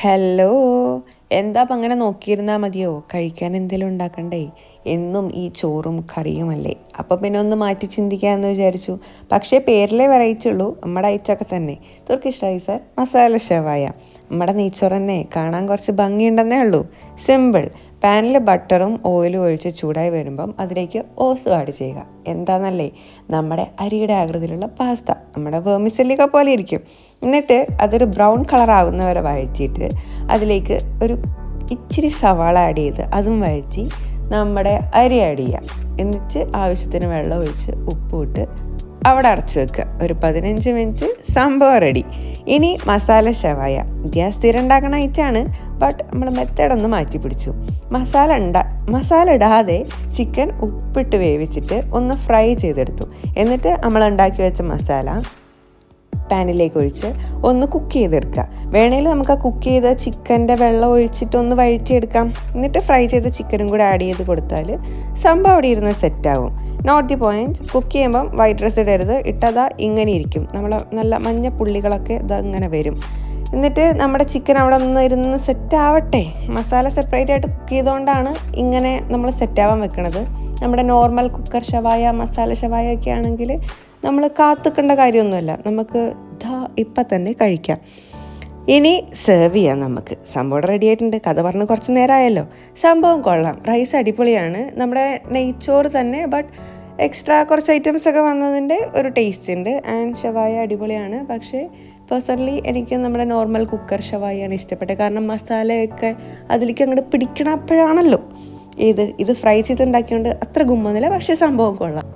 Hello. എന്താ അപ്പം അങ്ങനെ നോക്കിയിരുന്നാൽ മതിയോ? കഴിക്കാൻ എന്തെങ്കിലും ഉണ്ടാക്കണ്ടേ? എന്നും ഈ ചോറും കറിയുമല്ലേ. അപ്പം പിന്നെ ഒന്ന് മാറ്റി ചിന്തിക്കാമെന്ന് വിചാരിച്ചു. പക്ഷേ പേരിലേ വെറൈറ്റി നമ്മുടെ അയച്ചൊക്കെ തന്നെ. തുർക്കിഷ് റൈസ് മസാല ഷവായ. നമ്മുടെ നെയ്ച്ചോറ് തന്നെ കാണാൻ കുറച്ച് ഭംഗിയുണ്ടെന്നേ ഉള്ളൂ. സിമ്പിൾ. പാനിൽ ബട്ടറും ഓയിലും ഒഴിച്ച് ചൂടായി വരുമ്പം അതിലേക്ക് ഓസും ആഡ് ചെയ്യുക. എന്താണെന്നല്ലേ, നമ്മുടെ അരിയുടെ ആകൃതിയിലുള്ള പാസ്ത, നമ്മുടെ വെർമിസെല്ലിക്ക പോലെ ഇരിക്കും. എന്നിട്ട് അതൊരു ബ്രൗൺ കളർ ആകുന്നവരെ വഴറ്റിയിട്ട് അതിലേക്ക് ഒരു ഇച്ചിരി സവാള ആഡ് ചെയ്ത് അതും വഴറ്റി നമ്മുടെ അരി ആഡ് ചെയ്യുക. എന്നിട്ട് ആവശ്യത്തിന് വെള്ളം ഒഴിച്ച് ഉപ്പിട്ട് അവിടെ അടച്ചു വെക്കുക. ഒരു 15 മിനിറ്റ് സംഭവം റെഡി. ഇനി മസാല ഷവായ. ഗ്യാസ് സ്ഥിരം ഉണ്ടാക്കണ ഐറ്റാണ്, ബട്ട് നമ്മൾ മെത്തേഡൊന്ന് മാറ്റി പിടിച്ചു. മസാല ഇടാതെ ചിക്കൻ ഉപ്പിട്ട് വേവിച്ചിട്ട് ഒന്ന് ഫ്രൈ ചെയ്തെടുത്തു. എന്നിട്ട് നമ്മൾ ഉണ്ടാക്കി വെച്ച മസാല പാനിലേക്ക് ഒഴിച്ച് ഒന്ന് കുക്ക് ചെയ്തെടുക്കുക. വേണമെങ്കിൽ നമുക്ക് ആ കുക്ക് ചെയ്ത ചിക്കൻ്റെ വെള്ളം ഒഴിച്ചിട്ടൊന്ന് വഴറ്റിയെടുക്കാം. എന്നിട്ട് ഫ്രൈ ചെയ്ത ചിക്കനും കൂടെ ആഡ് ചെയ്ത് കൊടുത്താൽ സംഭവം അവിടെ ഇരുന്ന് സെറ്റാവും. നോട്ട് ദി പോയിൻറ്റ്, കുക്ക് ചെയ്യുമ്പം വൈറ്റ് റൈസ് ഇടരുത്. ഇട്ടതാ ഇങ്ങനെ ഇരിക്കും, നമ്മൾ നല്ല മഞ്ഞ പുള്ളികളൊക്കെ ഇതങ്ങനെ വരും. എന്നിട്ട് നമ്മുടെ ചിക്കൻ അവിടെ ഒന്ന് ഇരുന്ന് സെറ്റാവട്ടെ. മസാല സെപ്പറേറ്റ് ആയിട്ട് കുക്ക് ചെയ്തുകൊണ്ടാണ് ഇങ്ങനെ നമ്മൾ സെറ്റാവാൻ വെക്കണത്. നമ്മുടെ നോർമൽ കുക്കർ ഷവായ, മസാല ഷവായ ഒക്കെ ആണെങ്കിൽ നമ്മൾ കാത്തിക്കേണ്ട കാര്യമൊന്നുമില്ല, നമുക്ക് ഇപ്പം തന്നെ കഴിക്കാം. ഇനി സെർവ് ചെയ്യാം. നമുക്ക് സംഭവം റെഡി ആയിട്ടുണ്ട്. കഥ പറഞ്ഞ് കുറച്ച് നേരമായല്ലോ. സംഭവം കൊള്ളാം. റൈസ് അടിപൊളിയാണ്. നമ്മുടെ നെയ്ച്ചോറ് തന്നെ, ബട്ട് എക്സ്ട്രാ കുറച്ച് ഐറ്റംസ് ഒക്കെ വന്നതിൻ്റെ ഒരു ടേസ്റ്റ് ഉണ്ട്. ആൻഡ് ഷവായ അടിപൊളിയാണ്. പക്ഷേ പേഴ്സണലി എനിക്ക് നമ്മുടെ നോർമൽ കുക്കർ ഷവായാണ് ഇഷ്ടപ്പെട്ടത്. കാരണം മസാലയൊക്കെ അതിലേക്ക് അങ്ങോട്ട് പിടിക്കണം അപ്പോഴാണല്ലോ. ഇത് ഫ്രൈ ചെയ്തുണ്ടാക്കിയോണ്ട് അത്ര ഗുമ്മൊന്നുമില്ല, പക്ഷേ സംഭവം കൊള്ളാം.